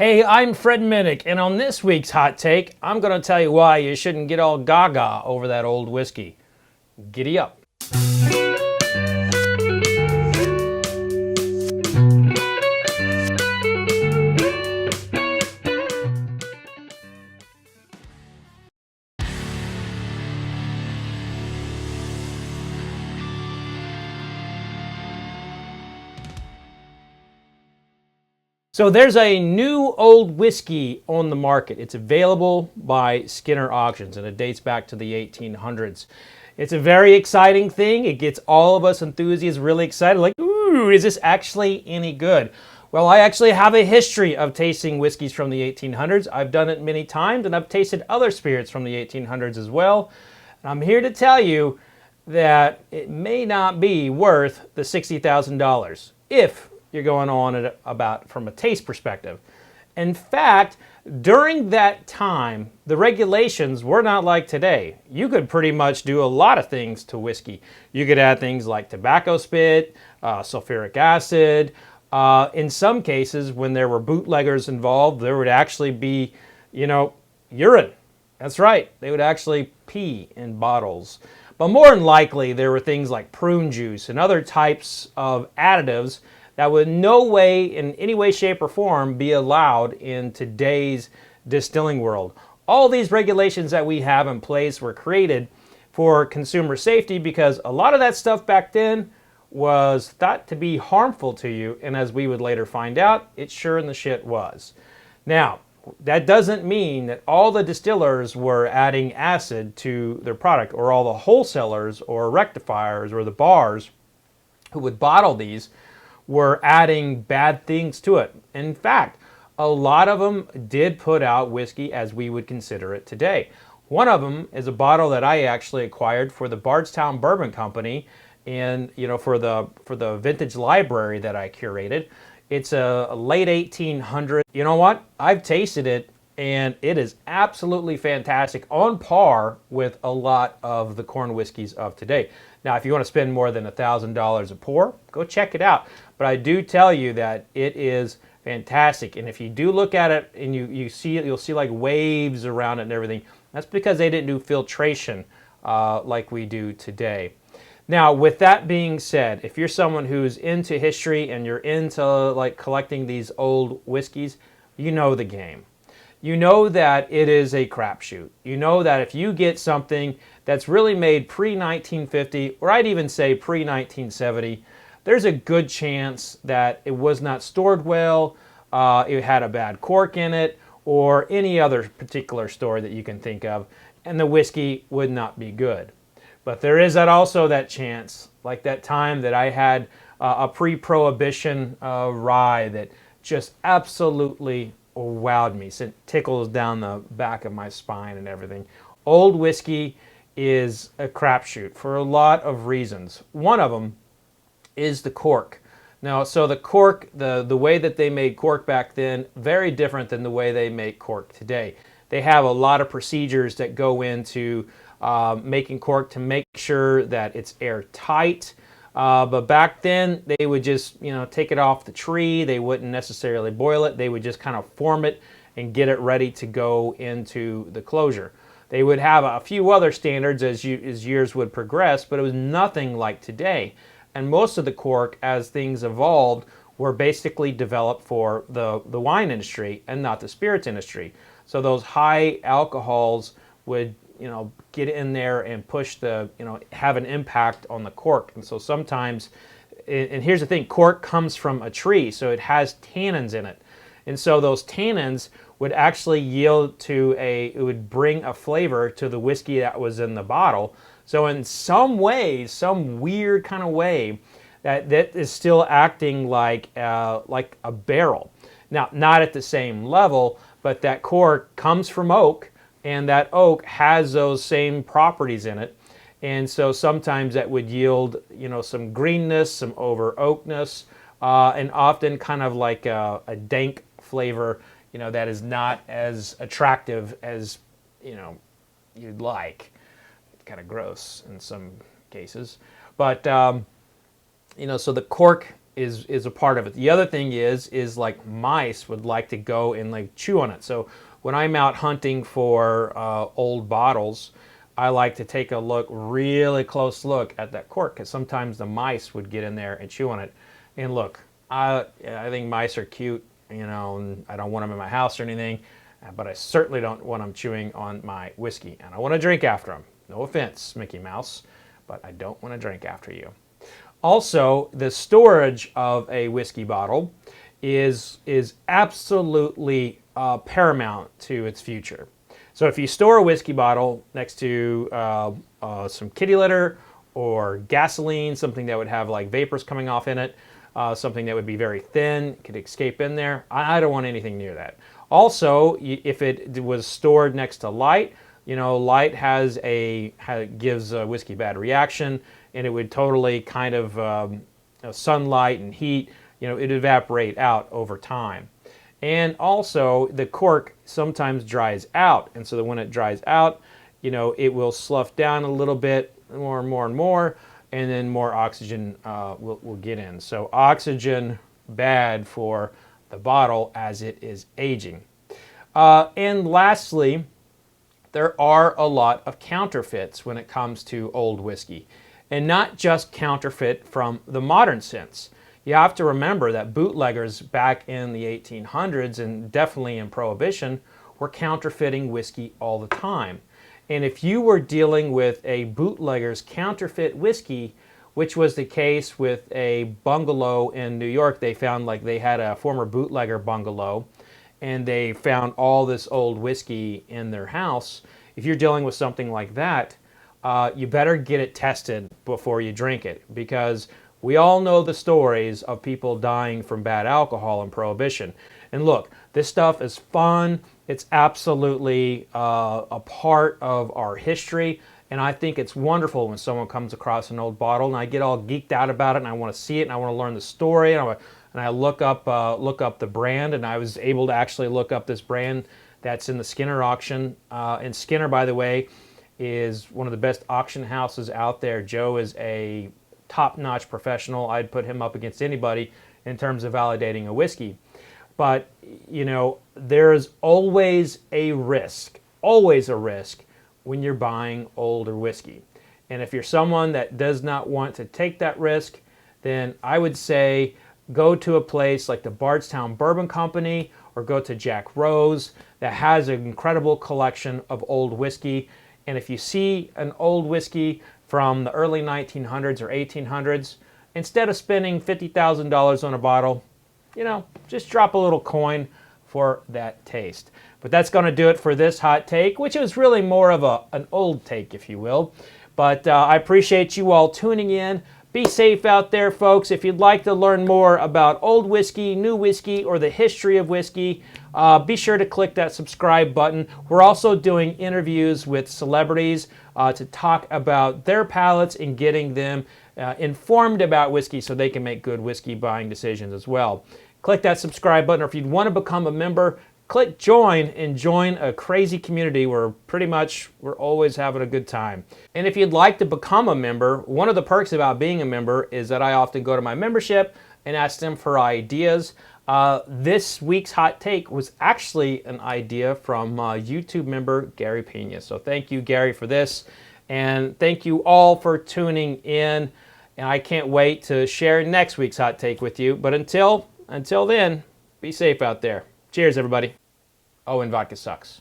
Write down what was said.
Hey, I'm Fred Minnick, and on this week's Hot Take, I'm going to tell you why you shouldn't get all gaga over that old whiskey. Giddy up. So there's a new old whiskey on the market. It's available by Skinner Auctions, and it dates back to the 1800s. It's a very exciting thing. It gets all of us enthusiasts really excited, like, ooh, is this actually any good? Well, I actually have a history of tasting whiskeys from the 1800s. I've done it many times, and I've tasted other spirits from the 1800s as well. And I'm here to tell you that it may not be worth the $60,000 if you're going on it about from a taste perspective. In fact, during that time, the regulations were not like today. You could pretty much do a lot of things to whiskey. You could add things like tobacco spit, sulfuric acid. In some cases, when there were bootleggers involved, there would actually be, urine. That's right. They would actually pee in bottles. But more than likely, there were things like prune juice and other types of additives that would no way, in any way, shape, or form, be allowed in today's distilling world. All these regulations that we have in place were created for consumer safety because a lot of that stuff back then was thought to be harmful to you, and as we would later find out, it sure in the shit was. Now, that doesn't mean that all the distillers were adding acid to their product, or all the wholesalers or rectifiers or the bars who would bottle these were adding bad things to it. In fact, a lot of them did put out whiskey as we would consider it today. One of them is a bottle that I actually acquired for the Bardstown Bourbon Company, and for the vintage library that I curated. It's a late 1800. You know what? I've tasted it, and it is absolutely fantastic, on par with a lot of the corn whiskeys of today. Now, if you want to spend more than $1,000 a pour, go check it out. But I do tell you that it is fantastic. And if you do look at it and you'll see like waves around it and everything, that's because they didn't do filtration like we do today. Now, with that being said, if you're someone who's into history and you're into like collecting these old whiskeys, you know the game. You know that it is a crapshoot. You know that if you get something that's really made pre-1950, or I'd even say pre-1970, there's a good chance that it was not stored well, it had a bad cork in it, or any other particular story that you can think of, and the whiskey would not be good. But there is also that chance, like that time that I had a pre-Prohibition rye that just absolutely wowed me. Sent tickles down the back of my spine and everything. Old whiskey is a crapshoot for a lot of reasons. One of them is the cork. Now, so the cork, the way that they made cork back then, very different than the way they make cork today. They have a lot of procedures that go into making cork to make sure that it's airtight. But back then, they would just, take it off the tree. They wouldn't necessarily boil it. They would just kind of form it and get it ready to go into the closure. They would have a few other standards as years would progress, but it was nothing like today. And most of the cork, as things evolved, were basically developed for the wine industry and not the spirits industry. So those high alcohols would get in there and push have an impact on the cork. And so sometimes, and here's the thing, cork comes from a tree, so it has tannins in it. And so those tannins would actually yield to it would bring a flavor to the whiskey that was in the bottle. So in some ways, some weird kind of way, that is still acting like a barrel. Now, not at the same level, but that cork comes from oak, and that oak has those same properties in it. And so sometimes that would yield, some greenness, some over oakness, and often kind of like a dank flavor, that is not as attractive as, you'd like. Kind of gross in some cases. But, so the cork is a part of it. The other thing is like mice would like to go and like chew on it. So when I'm out hunting for old bottles, I like to take a really close look at that cork, because sometimes the mice would get in there and chew on it. And look, I think mice are cute, you know, and I don't want them in my house or anything, but I certainly don't want them chewing on my whiskey. And I want to drink after them. No offense, Mickey Mouse, but I don't want to drink after you. Also, the storage of a whiskey bottle is absolutely paramount to its future. So if you store a whiskey bottle next to some kitty litter or gasoline, something that would have like vapors coming off in it, something that would be very thin, could escape in there, I don't want anything near that. Also, if it was stored next to light, you know, light gives a whiskey bad reaction, and it would totally kind of sunlight and heat, you know, it'd evaporate out over time. And also, the cork sometimes dries out, and so that when it dries out, you know, it will slough down a little bit more and more and more, and then more oxygen will get in. So oxygen, bad for the bottle as it is aging. And lastly, there are a lot of counterfeits when it comes to old whiskey, and not just counterfeit from the modern sense. You have to remember that bootleggers back in the 1800s, and definitely in Prohibition, were counterfeiting whiskey all the time. And if you were dealing with a bootlegger's counterfeit whiskey, which was the case with a bungalow in New York, they found like they had a former bootlegger bungalow, and they found all this old whiskey in their house. If you're dealing with something like that, you better get it tested before you drink it, because we all know the stories of people dying from bad alcohol in Prohibition. And look, this stuff is fun. It's absolutely a part of our history. And I think it's wonderful when someone comes across an old bottle, and I get all geeked out about it, and I want to see it, and I want to learn the story, and I look up the brand, and I was able to actually look up this brand that's in the Skinner auction. And Skinner, by the way, is one of the best auction houses out there. Joe is a top-notch professional. I'd put him up against anybody in terms of validating a whiskey. But, you know, there's always a risk when you're buying older whiskey. And if you're someone that does not want to take that risk, then I would say go to a place like the Bardstown Bourbon Company, or go to Jack Rose, that has an incredible collection of old whiskey. And if you see an old whiskey from the early 1900s or 1800s, instead of spending $50,000 on a bottle, you know, just drop a little coin for that taste. But that's going to do it for this hot take, which is really more of an old take, if you will. But I appreciate you all tuning in. Be safe out there, folks. If you'd like to learn more about old whiskey, new whiskey, or the history of whiskey, be sure to click that subscribe button. We're also doing interviews with celebrities to talk about their palates and getting them informed about whiskey so they can make good whiskey buying decisions as well. Click that subscribe button, or if you'd want to become a member, click join and join a crazy community where pretty much we're always having a good time. And if you'd like to become a member, one of the perks about being a member is that I often go to my membership and ask them for ideas. This week's hot take was actually an idea from YouTube member Gary Pena. So thank you, Gary, for this. And thank you all for tuning in. And I can't wait to share next week's hot take with you. But until then, be safe out there. Cheers, everybody. Oh, and vodka sucks.